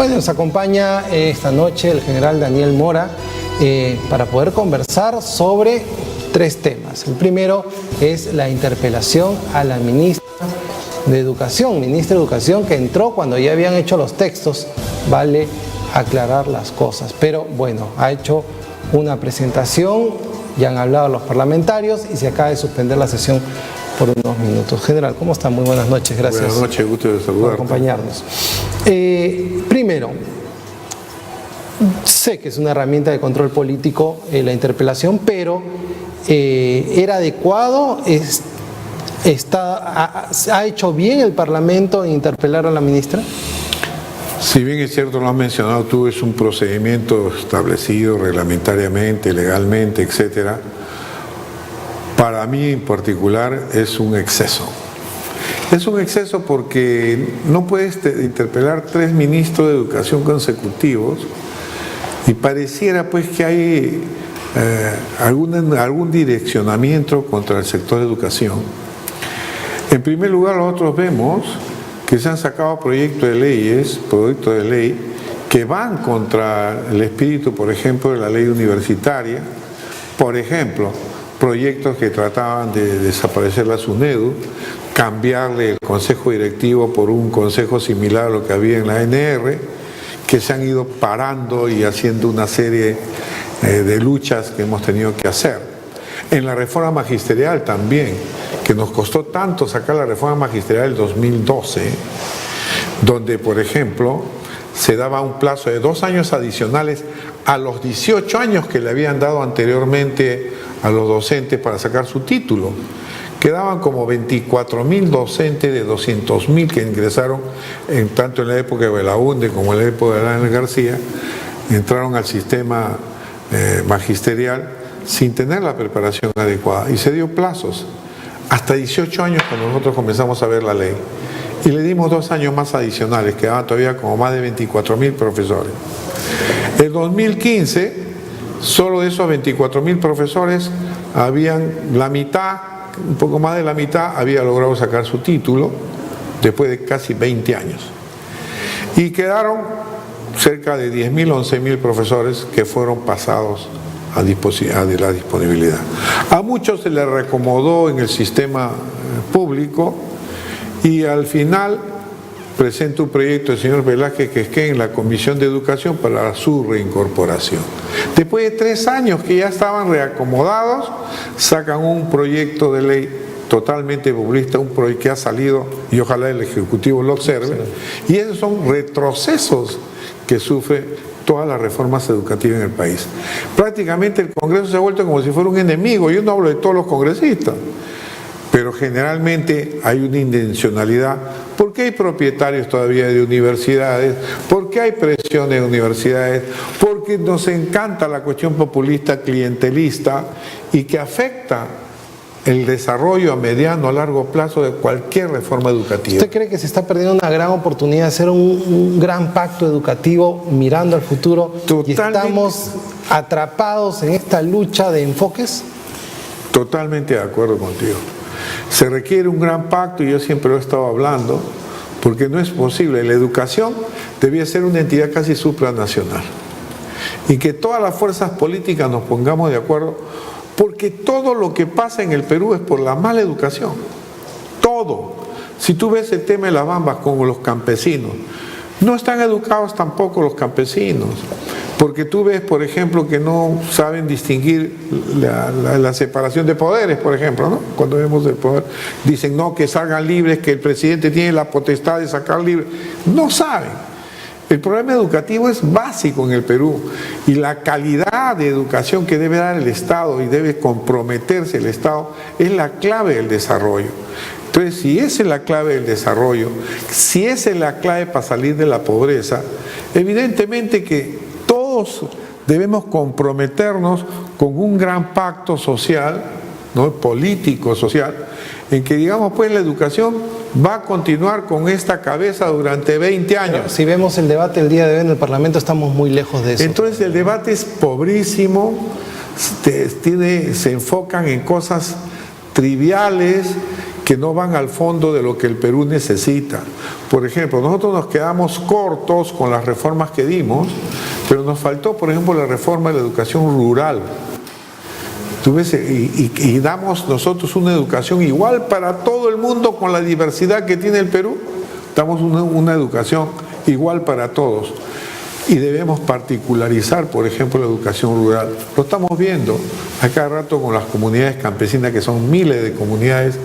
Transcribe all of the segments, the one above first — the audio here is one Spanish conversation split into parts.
Bueno, nos acompaña esta noche el general Daniel Mora para poder conversar sobre tres temas. El primero es la interpelación a la ministra de Educación, que entró cuando ya habían hecho los textos. Vale aclarar las cosas, pero bueno, ha hecho una presentación, ya han hablado los parlamentarios y se acaba de suspender la sesión por unos minutos. General, ¿cómo está? Muy buenas noches, gracias. Buenas noches, gusto de saludarte. Por acompañarnos. Primero, sé que es una herramienta de control político la interpelación, pero ¿era adecuado? ¿Ha hecho bien el Parlamento en interpelar a la ministra? Si bien es cierto, lo has mencionado tú, es un procedimiento establecido reglamentariamente, legalmente, etcétera. Para mí en particular es un exceso. Es un exceso porque no puedes interpelar 3 ministros de educación consecutivos y pareciera pues que hay algún direccionamiento contra el sector de educación. En primer lugar, nosotros vemos que se han sacado proyectos de ley que van contra el espíritu, por ejemplo, de la ley universitaria. Por ejemplo, proyectos que trataban de desaparecer la SUNEDU, cambiarle el consejo directivo por un consejo similar a lo que había en la ANR, que se han ido parando y haciendo una serie de luchas que hemos tenido que hacer. En la reforma magisterial también, que nos costó tanto sacar la reforma magisterial del 2012, donde, por ejemplo, se daba un plazo de 2 años adicionales a los 18 años que le habían dado anteriormente a los docentes para sacar su título. Quedaban como 24.000 docentes de 200.000 que ingresaron, tanto en la época de Belaúnde como en la época de Daniel García, entraron al sistema magisterial sin tener la preparación adecuada. Y se dio plazos, hasta 18 años cuando nosotros comenzamos a ver la ley. Y le dimos 2 años más adicionales, quedaban todavía como más de 24.000 profesores. En 2015, solo de esos 24.000 profesores, habían la mitad, un poco más de la mitad, había logrado sacar su título después de casi 20 años. Y quedaron cerca de 10.000, 11.000 profesores que fueron pasados a la disponibilidad. A muchos se les reacomodó en el sistema público y al final presenta un proyecto del señor Velázquez que esté en la Comisión de Educación para su reincorporación. Después de 3 años que ya estaban reacomodados, sacan un proyecto de ley totalmente populista, un proyecto que ha salido y ojalá el Ejecutivo lo observe, y esos son retrocesos que sufre todas las reformas educativas en el país. Prácticamente el Congreso se ha vuelto como si fuera un enemigo. Yo no hablo de todos los congresistas, pero generalmente hay una intencionalidad, porque hay propietarios todavía de universidades, porque hay presiones de universidades, porque nos encanta la cuestión populista, clientelista, y que afecta el desarrollo a mediano o largo plazo de cualquier reforma educativa. ¿Usted cree que se está perdiendo una gran oportunidad de hacer un gran pacto educativo mirando al futuro? Totalmente. ¿Y estamos atrapados en esta lucha de enfoques? Totalmente de acuerdo contigo. Se requiere un gran pacto, y yo siempre lo he estado hablando, porque no es posible. La educación debía ser una entidad casi supranacional, y que todas las fuerzas políticas nos pongamos de acuerdo, porque todo lo que pasa en el Perú es por la mala educación. Todo. Si tú ves el tema de las bambas con los campesinos, no están educados tampoco los campesinos, porque tú ves, por ejemplo, que no saben distinguir la separación de poderes, por ejemplo, ¿no? Cuando vemos el poder, dicen no, que salgan libres, que el presidente tiene la potestad de sacar libres. No saben. El problema educativo es básico en el Perú, y la calidad de educación que debe dar el Estado y debe comprometerse el Estado es la clave del desarrollo. Entonces, si esa es la clave del desarrollo, si esa es la clave para salir de la pobreza, evidentemente que todos debemos comprometernos con un gran pacto social, ¿no? Político, social, en que digamos pues la educación va a continuar con esta cabeza durante 20 años. Pero si vemos el debate el día de hoy en el Parlamento, estamos muy lejos de eso. Entonces el debate es pobrísimo, se enfocan en cosas triviales que no van al fondo de lo que el Perú necesita. Por ejemplo, nosotros nos quedamos cortos con las reformas que dimos, pero nos faltó, por ejemplo, la reforma de la educación rural. ¿Tú ves? Y damos nosotros una educación igual para todo el mundo con la diversidad que tiene el Perú. Damos una educación igual para todos. Y debemos particularizar, por ejemplo, la educación rural. Lo estamos viendo a cada rato con las comunidades campesinas, que son miles de comunidades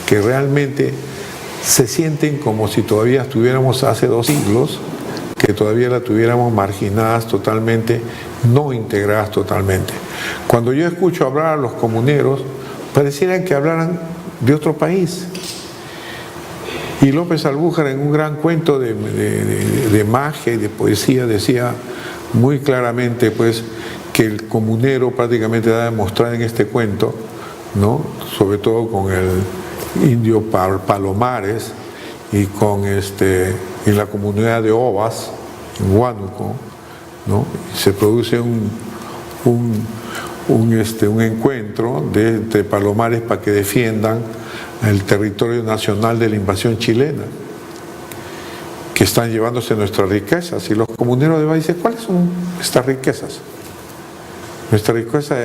que realmente se sienten como si todavía estuviéramos hace 2 siglos, que todavía la tuviéramos marginadas totalmente, no integradas totalmente. Cuando yo escucho hablar a los comuneros, pareciera que hablaran de otro país. Y López Albújar, en un gran cuento de magia y de poesía, decía muy claramente pues, que el comunero prácticamente da a demostrar en este cuento, ¿no? Sobre todo con el indio Palomares y con en la comunidad de Ovas, en Huánuco, ¿no? Se produce un encuentro entre Palomares para que defiendan el territorio nacional de la invasión chilena, que están llevándose nuestras riquezas. Y los comuneros de Valle dicen, ¿cuáles son estas riquezas? Nuestras riquezas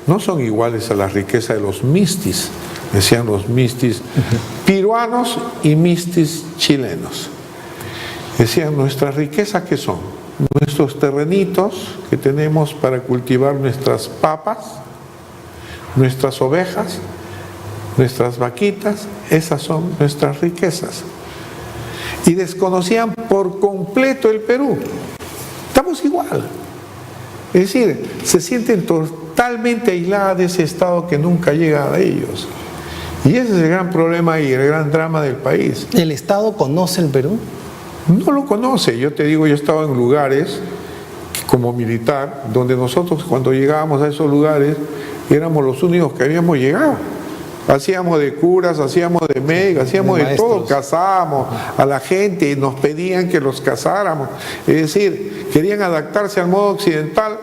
no son iguales a las riquezas de los mistis, decían los mistis peruanos y mistis chilenos. Decían, nuestras riquezas, ¿qué son? Nuestros terrenitos que tenemos para cultivar nuestras papas, nuestras ovejas, nuestras vaquitas, esas son nuestras riquezas. Y desconocían por completo el Perú. Estamos igual. Es decir, se sienten totalmente aisladas de ese Estado que nunca llega a ellos. Y ese es el gran problema y el gran drama del país. ¿El Estado conoce el Perú? No lo conoce. Yo te digo, yo estaba en lugares como militar, donde nosotros cuando llegábamos a esos lugares éramos los únicos que habíamos llegado. Hacíamos de curas, hacíamos de médicos, hacíamos de todo, casábamos a la gente y nos pedían que los casáramos. Es decir, querían adaptarse al modo occidental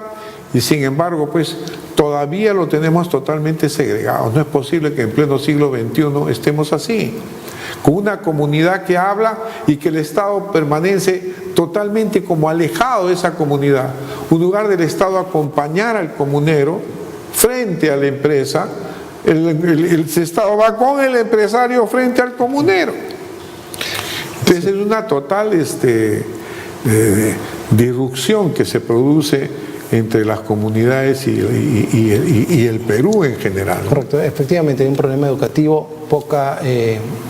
y sin embargo, pues todavía lo tenemos totalmente segregado. No es posible que en pleno siglo XXI estemos así, con una comunidad que habla y que el Estado permanece totalmente como alejado de esa comunidad. En lugar del Estado acompañar al comunero frente a la empresa, el Estado va con el empresario frente al comunero. Entonces es una total disrupción que se produce entre las comunidades y el Perú en general. Correcto, efectivamente hay un problema educativo, poca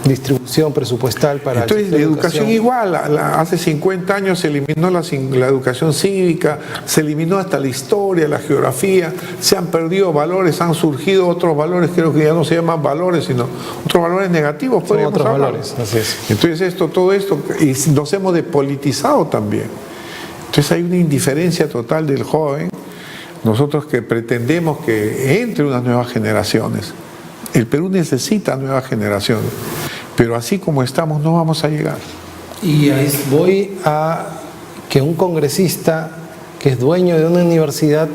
distribución presupuestal para... Entonces la educación igual, hace 50 años se eliminó la educación cívica, se eliminó hasta la historia, la geografía, se han perdido valores, han surgido otros valores, creo que ya no se llaman valores, sino otros valores negativos, podríamos otros hablar. Valores, así es. Entonces todo esto, y nos hemos depolitizado también. Entonces hay una indiferencia total del joven, nosotros que pretendemos que entre unas nuevas generaciones. El Perú necesita nuevas generaciones, pero así como estamos no vamos a llegar. Y ahí voy a que un congresista que es dueño de una universidad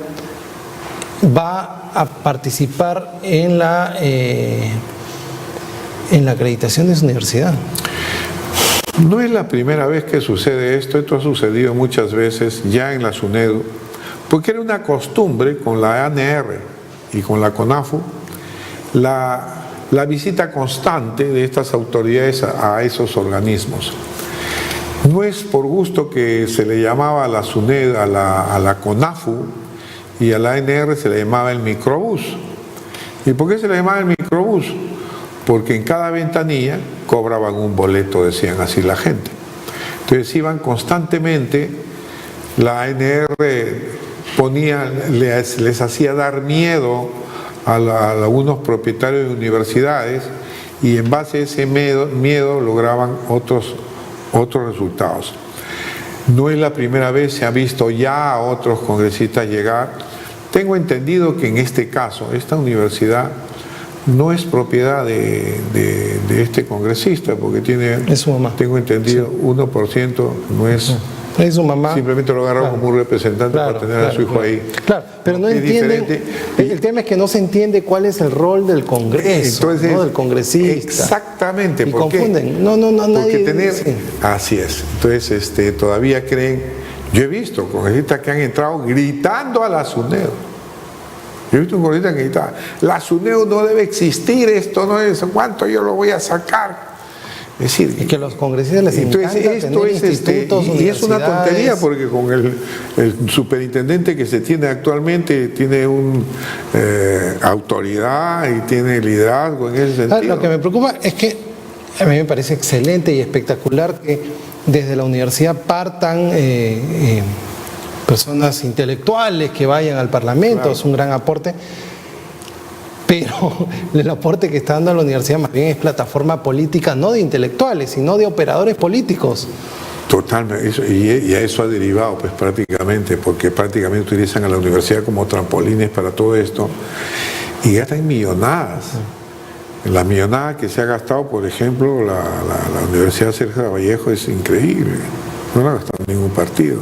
va a participar en la acreditación de su universidad. No es la primera vez que sucede esto ha sucedido muchas veces ya en la SUNEDU, porque era una costumbre con la ANR y con la CONAFU, la visita constante de estas autoridades a esos organismos. No es por gusto que se le llamaba a la SUNEDU, a la CONAFU y a la ANR se le llamaba el microbús. ¿Y por qué se le llamaba el microbús? Porque en cada ventanilla cobraban un boleto, decían así la gente. Entonces iban constantemente, la ANR les hacía dar miedo a algunos propietarios de universidades y en base a ese miedo lograban otros resultados. No es la primera vez, se ha visto ya a otros congresistas llegar. Tengo entendido que en este caso, esta universidad no es propiedad de este congresista, porque tiene, es su mamá. tengo entendido, 1% no es Es su mamá. Simplemente lo agarraron como un representante para tener a su hijo ahí. Claro, pero no entienden. El tema es que no se entiende cuál es el rol del Congreso, entonces, ¿no? Del congresista. Exactamente. Y ¿por confunden. qué? No, Porque nadie. tener. Sí. Así es. Entonces, todavía creen. Yo he visto congresistas que han entrado gritando a la SUNEDU. Yo he visto un congresista que gritaba: la SUNEDU no debe existir, esto no es. ¿Cuánto yo lo voy a sacar? Es decir, y que los congresistas les encanta esto tener institutos, y es una tontería, universidades. porque con el superintendente que se tiene actualmente tiene una autoridad y tiene liderazgo en ese sentido. Lo que me preocupa es que a mí me parece excelente y espectacular que desde la universidad partan personas intelectuales que vayan al Parlamento, claro. Es un gran aporte. Pero el aporte que está dando la universidad más bien es plataforma política, no de intelectuales, sino de operadores políticos. Totalmente, y a eso ha derivado pues prácticamente, porque prácticamente utilizan a la universidad como trampolines para todo esto y gastan millonadas. La millonada que se ha gastado, por ejemplo, la Universidad Sergio de Vallejo es increíble, no la ha gastado ningún partido,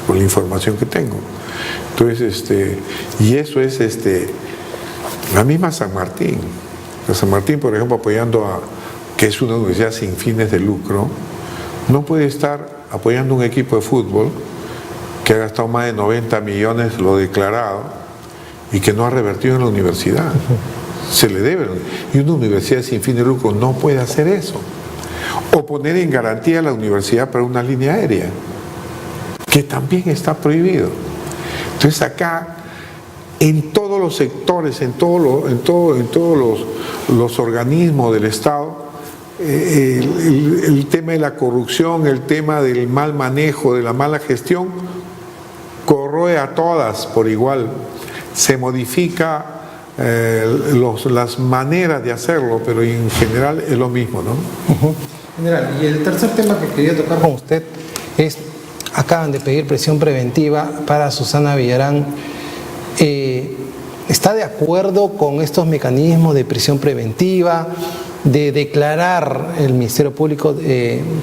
con la información que tengo. Entonces, y eso es la misma San Martín. La San Martín, por ejemplo, apoyando que es una universidad sin fines de lucro, no puede estar apoyando un equipo de fútbol que ha gastado más de 90 millones, lo declarado, y que no ha revertido en la universidad. Se le debe. Y una universidad sin fines de lucro no puede hacer eso. O poner en garantía la universidad para una línea aérea, que también está prohibido. Entonces acá, en todos los sectores, en todos los organismos del Estado, el tema de la corrupción, el tema del mal manejo, de la mala gestión, corroe a todas por igual. Se modifica las maneras de hacerlo, pero en general es lo mismo, ¿no? General, y el tercer tema que quería tocar con usted es, acaban de pedir prisión preventiva para Susana Villarán. ¿Está de acuerdo con estos mecanismos de prisión preventiva, de declarar, el Ministerio Público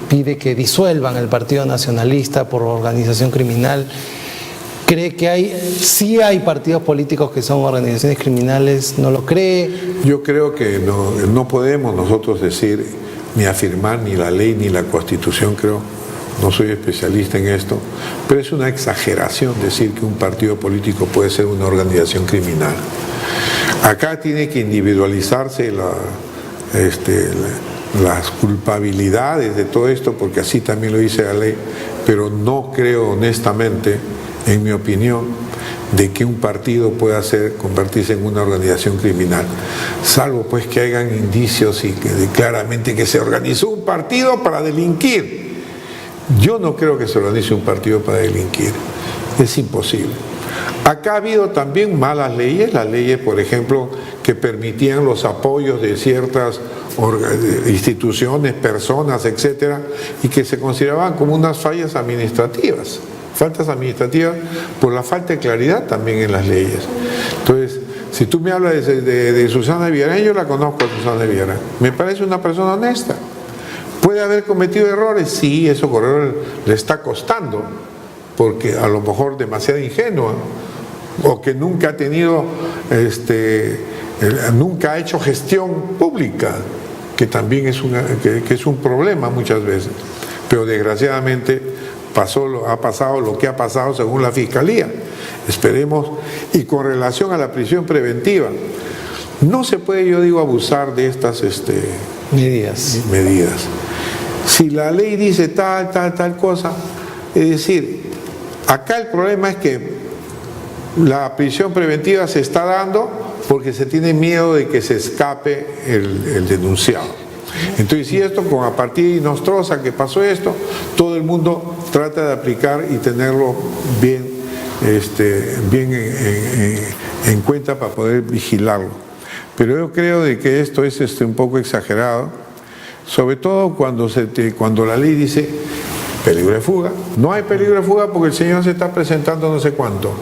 pide que disuelvan el Partido Nacionalista por organización criminal? ¿Cree que sí hay partidos políticos que son organizaciones criminales? ¿No lo cree? Yo creo que no podemos nosotros decir, ni afirmar, ni la ley, ni la Constitución, creo. No soy especialista en esto, pero es una exageración decir que un partido político puede ser una organización criminal. Acá tiene que individualizarse las culpabilidades de todo esto, porque así también lo dice la ley, pero no creo honestamente, en mi opinión, de que un partido pueda convertirse en una organización criminal, salvo pues que hayan indicios y que claramente que se organizó un partido para delinquir. Yo no creo que se organice un partido para delinquir, es imposible. Acá ha habido también malas leyes, las leyes, por ejemplo, que permitían los apoyos de ciertas instituciones, personas, etcétera, y que se consideraban como unas faltas administrativas por la falta de claridad también en las leyes. Entonces, si tú me hablas de Susana Villarán, yo la conozco a Susana Villarán, me parece una persona honesta. ¿Puede haber cometido errores? Sí, eso le está costando, porque a lo mejor demasiado ingenua, o que nunca ha tenido, nunca ha hecho gestión pública, que también es un problema muchas veces. Pero desgraciadamente ha pasado lo que ha pasado según la Fiscalía. Esperemos. Y con relación a la prisión preventiva, no se puede, yo digo, abusar de estas medidas. Si la ley dice tal cosa, es decir, acá el problema es que la prisión preventiva se está dando porque se tiene miedo de que se escape el denunciado. Entonces, si esto, con a partir de Nostroza que pasó esto, todo el mundo trata de aplicar y tenerlo bien en cuenta para poder vigilarlo. Pero yo creo de que esto es un poco exagerado, sobre todo cuando la ley dice peligro de fuga. No hay peligro de fuga porque el señor se está presentando no sé cuánto.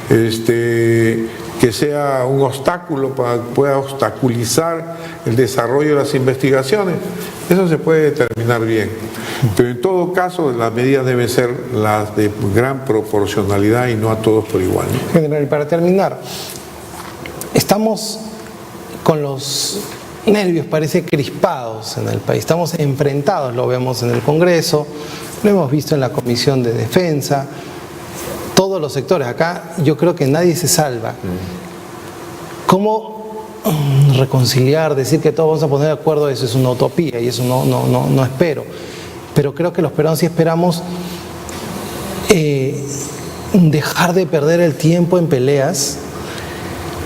Que sea un obstáculo pueda obstaculizar el desarrollo de las investigaciones. Eso se puede determinar bien. Pero en todo caso, las medidas deben ser las de gran proporcionalidad y no a todos por igual, ¿no? General, y para terminar, estamos con los nervios, parece, crispados en el país. Estamos enfrentados, lo vemos en el Congreso, lo hemos visto en la Comisión de Defensa, todos los sectores. Acá yo creo que nadie se salva. ¿Cómo reconciliar, decir que todos vamos a poner de acuerdo? Eso es una utopía y eso no espero. Pero creo que los peruanos sí esperamos dejar de perder el tiempo en peleas,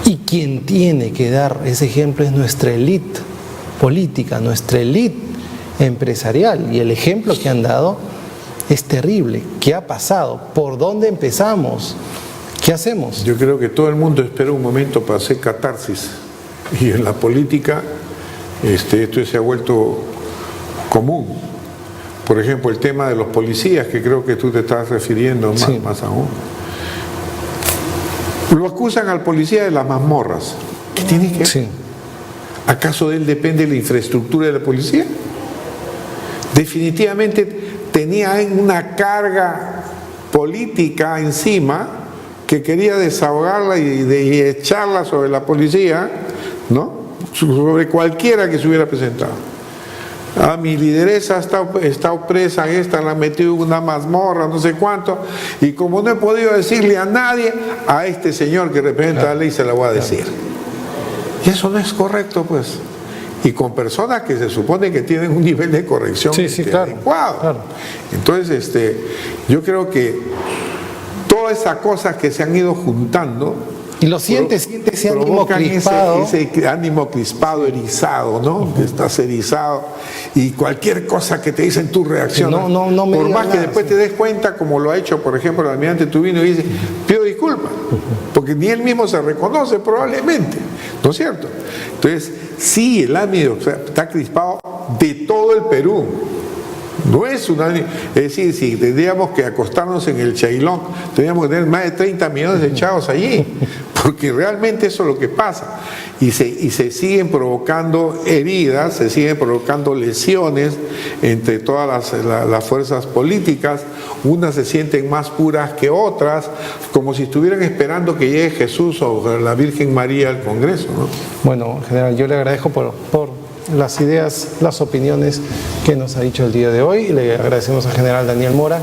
y quien tiene que dar ese ejemplo es nuestra élite política, nuestra élite empresarial, y el ejemplo que han dado es terrible. ¿Qué ha pasado? ¿Por dónde empezamos? ¿Qué hacemos? Yo creo que todo el mundo espera un momento para hacer catarsis, y en la política esto se ha vuelto común. Por ejemplo, el tema de los policías, que creo que tú te estás refiriendo Sí. más aún. Lo acusan al policía de las mazmorras. ¿Qué tiene que ver? Sí. ¿Acaso de él depende la infraestructura de la policía? Definitivamente tenía una carga política encima que quería desahogarla y echarla sobre la policía, ¿no? Sobre cualquiera que se hubiera presentado. Mi lideresa está presa, la han metido en una mazmorra, no sé cuánto, y como no he podido decirle a nadie, a este señor que representa la ley se la voy a decir. Y eso no es correcto, pues. Y con personas que se supone que tienen un nivel de corrección claro, adecuado. claro. Entonces, yo creo que todas esas cosas que se han ido juntando, Y lo sientes ese ánimo provocan crispado. ese ánimo crispado, erizado, ¿no? Que estás erizado, y cualquier cosa que te dicen tú reaccionas. No me por digas más que nada, después te des cuenta, como lo ha hecho, por ejemplo, el almirante Tubino, y dice, pido disculpas, porque ni él mismo se reconoce probablemente, ¿no es cierto? Entonces, sí, el ánimo está crispado de todo el Perú. No es es decir, si tendríamos que acostarnos en el Chailón, tendríamos que tener más de 30 millones de echados allí, porque realmente eso es lo que pasa. Y se siguen provocando heridas, se siguen provocando lesiones entre todas las fuerzas políticas. Unas se sienten más puras que otras, como si estuvieran esperando que llegue Jesús o la Virgen María al Congreso, ¿no? Bueno, general, yo le agradezco por las ideas, las opiniones que nos ha dicho el día de hoy. Le agradecemos al general Daniel Mora.